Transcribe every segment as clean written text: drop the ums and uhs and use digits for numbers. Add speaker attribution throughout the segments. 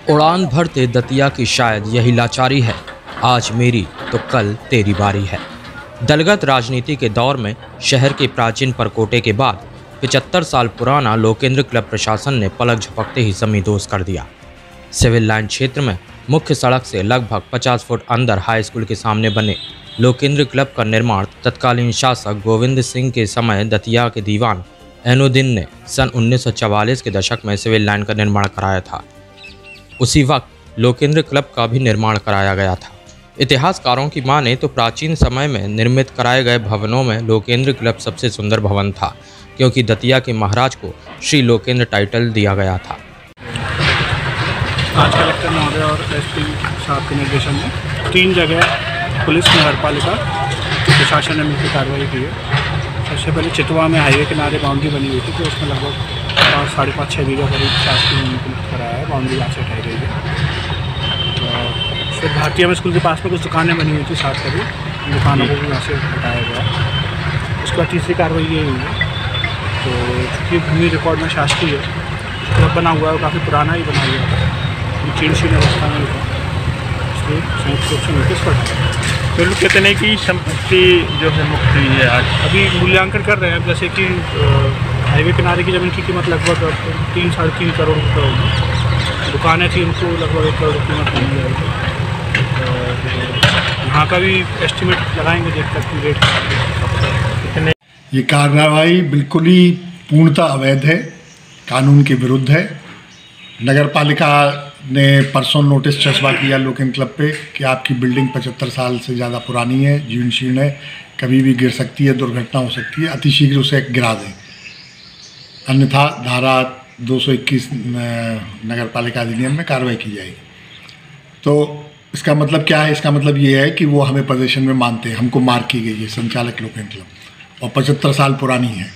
Speaker 1: उड़ान भरते दतिया की शायद यही लाचारी है, आज मेरी तो कल तेरी बारी है। दलगत राजनीति के दौर में शहर के प्राचीन परकोटे के बाद 75 साल पुराना लोकेंद्र क्लब प्रशासन ने पलक झपकते ही जमींदोज कर दिया। सिविल लाइन क्षेत्र में मुख्य सड़क से लगभग 50 फुट अंदर हाई स्कूल के सामने बने लोकेंद्र क्लब का निर्माण तत्कालीन शासक गोविंद सिंह के समय दतिया के दीवान ऐनुद्दीन ने सन 1944 के दशक में सिविल लाइन का निर्माण कराया था। उसी वक्त लोकेंद्र क्लब का भी निर्माण कराया गया था। इतिहासकारों की माने तो प्राचीन समय में निर्मित कराए गए भवनों में लोकेंद्र क्लब सबसे सुंदर भवन था, क्योंकि दतिया के महाराज को श्री लोकेंद्र टाइटल दिया गया था।
Speaker 2: आज कलेक्टर महोदय और एसपी साहब के निर्देशन में 3 जगह पुलिस नगरपालिका प्रशासन ने मिलकर कार्रवाई की है। सबसे पहले चितवा में हाईवे किनारे बाउंड्री बनी हुई थी, तो उसमें लगभग 5-6.5 बीघा करीब शासकीय मुक्त कराया है। बाउंड्री यहाँ से हटाई गई है। तो फिर भारतीय स्कूल के पास में कुछ दुकानें बनी हुई थी, 7 करीब दुकानों को भी यहाँ से हटाया गया। उसके बाद तीसरी कार्रवाई ये हुई है, तो चूँकि भूमि रिकॉर्ड में शासकीय है, क्लब बना हुआ है, काफ़ी पुराना ही बना हुआ है, चीड़ अवस्था में था, इसलिए संयुक्त रूप से नोटिस पर
Speaker 3: तो लोग कहते नहीं कि संपत्ति जो है मुक्त हुई है। आज
Speaker 2: अभी मूल्यांकन कर रहे हैं। जैसे कि हाईवे किनारे की ज़मीन की कीमत लगभग 3-3.5 करोड़ रुपये होगी। दुकानें थी, उनको लगभग 1 करोड़ कीमत मिल जाएगी। यहाँ का भी एस्टिमेट लगाएंगे, देख सकते रेट कितने।
Speaker 4: ये कार्रवाई बिल्कुल ही पूर्णतः अवैध है, कानून के विरुद्ध है। नगर पालिका ने परसों नोटिस चस्पा किया लोकेंद्र क्लब पे कि आपकी बिल्डिंग 75 साल से ज़्यादा पुरानी है, जीर्ण शीर्ण है, कभी भी गिर सकती है, दुर्घटना हो सकती है, अतिशीघ्र उसे गिरा दें, अन्यथा धारा 221 नगर पालिका अधिनियम में कार्रवाई की जाएगी। तो इसका मतलब क्या है? इसका मतलब ये है कि वो हमें प्रदर्शन में मानते हैं, हमको मार की गई है संचालक लोकेंद्र क्लब, और 75 साल पुरानी है।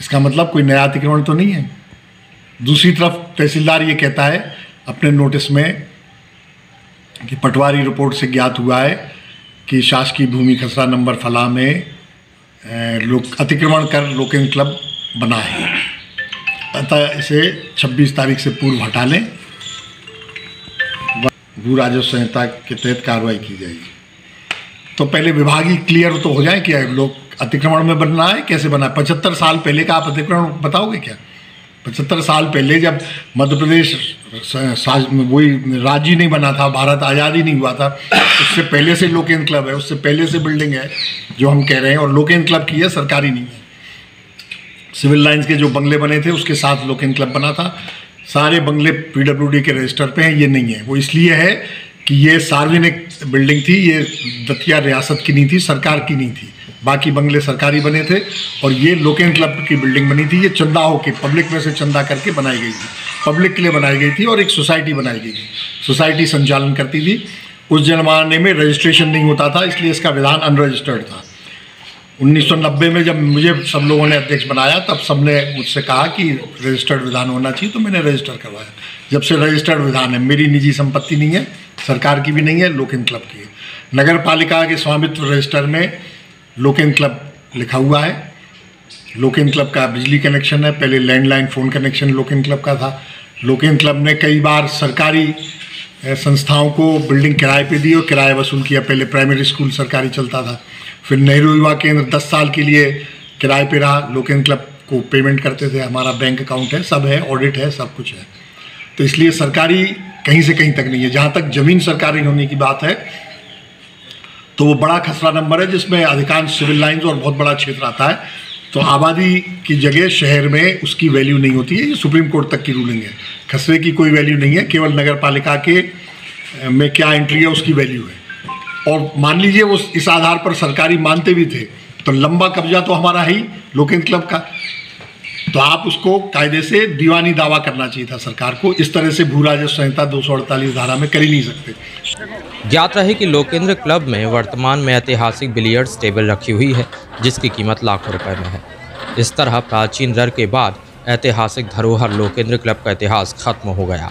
Speaker 4: इसका मतलब कोई नया अतिक्रमण तो नहीं है। दूसरी तरफ तहसीलदार ये कहता है अपने नोटिस में कि पटवारी रिपोर्ट से ज्ञात हुआ है कि शासकीय भूमि खसरा नंबर फला में अतिक्रमण कर लोकेंद्र क्लब बना है, अतः इसे 26 तारीख से पूर्व हटा लें, भू राजस्व संहिता के तहत कार्रवाई की जाएगी। तो पहले विभागीय क्लियर तो हो जाए कि लोग अतिक्रमण में बनना है, कैसे बना है। 75 साल पहले का आप अतिक्रमण बताओगे क्या? 75 साल पहले जब मध्य प्रदेश वही राज्य ही नहीं बना था, भारत आज़ाद ही नहीं हुआ था, उससे पहले से लोकेंद्र क्लब है, उससे पहले से बिल्डिंग है जो हम कह रहे हैं, और लोकेंद्र क्लब की है, सरकारी नहीं है। सिविल लाइन्स के जो बंगले बने थे उसके साथ लोकेंद्र क्लब बना था। सारे बंगले PWD के रजिस्टर पे हैं, ये नहीं है। वो इसलिए है कि ये सार्वजनिक बिल्डिंग थी, ये दतिया रियासत की नहीं थी, सरकार की नहीं थी। बाकी बंगले सरकारी बने थे, और ये लोकेंद्र क्लब की बिल्डिंग बनी थी। ये चंदा होके पब्लिक में से चंदा करके बनाई गई थी, पब्लिक के लिए बनाई गई थी, और एक सोसाइटी बनाई गई थी, सोसाइटी संचालन करती थी। उस जमाने में रजिस्ट्रेशन नहीं होता था, इसलिए इसका विधान अनरजिस्टर्ड था। 1990 में जब मुझे सब लोगों ने अध्यक्ष बनाया, तब सबने मुझसे कहा कि रजिस्टर्ड विधान होना चाहिए, तो मैंने रजिस्टर करवाया। जब से रजिस्टर्ड विधान है, मेरी निजी संपत्ति नहीं है, सरकार की भी नहीं है, लोकेंद्र क्लब की है। नगर पालिका के स्वामित्व रजिस्टर में लोकेंद्र क्लब लिखा हुआ है। लोकेंद्र क्लब का बिजली कनेक्शन है, पहले landline phone connection Lokendra club का था। लोकेंद्र क्लब ने कई बार सरकारी संस्थाओं को बिल्डिंग किराए पे दी और किराया वसूल किया। पहले प्राइमरी स्कूल सरकारी चलता था, फिर नेहरू युवा केंद्र 10 साल के लिए किराए पे रहा, लोकेंद्र क्लब को पेमेंट करते थे। हमारा बैंक अकाउंट है, सब है, ऑडिट है, सब कुछ है। तो इसलिए सरकारी कहीं से कहीं तक नहीं है। जहाँ तक ज़मीन सरकारी होने की बात है, तो वो बड़ा खसरा नंबर है जिसमें अधिकांश सिविल लाइन्स और बहुत बड़ा क्षेत्र आता है। तो आबादी की जगह शहर में उसकी वैल्यू नहीं होती है। ये सुप्रीम कोर्ट तक की रूलिंग है। खसरे की कोई वैल्यू नहीं है, केवल नगर पालिका के में क्या एंट्री है उसकी वैल्यू है। और मान लीजिए वो इस आधार पर सरकारी मानते भी थे, तो लंबा कब्जा तो हमारा है ही लोकेंद्र क्लब का, तो आप उसको कायदे से दीवानी दावा करना चाहिए था सरकार को। इस तरह से भू राजस्व संहिता 248 धारा में कर ही नहीं सकते।
Speaker 1: ज्ञात रहे कि लोकेंद्र क्लब में वर्तमान में ऐतिहासिक बिलियर्ड्स टेबल रखी हुई है, जिसकी कीमत लाखों रुपए में है। इस तरह प्राचीन दर के बाद ऐतिहासिक धरोहर लोकेंद्र क्लब का इतिहास खत्म हो गया।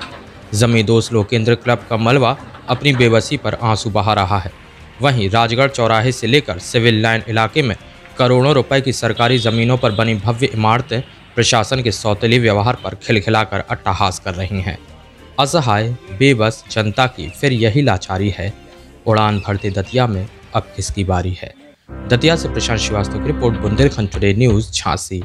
Speaker 1: जमींदोज लोकेंद्र क्लब का मलबा अपनी बेबसी पर आंसू बहा रहा है। वहीं राजगढ़ चौराहे से लेकर सिविल लाइन इलाके में करोड़ों रुपए की सरकारी ज़मीनों पर बनी भव्य इमारतें प्रशासन के सौतेले व्यवहार पर खिलखिलाकर अट्टहास कर रही हैं। असहाय बेबस जनता की फिर यही लाचारी है। उड़ान भरते दतिया में अब किसकी बारी है। दतिया से प्रशांत श्रीवास्तव की report, Bundelkhand today news, Jhansi.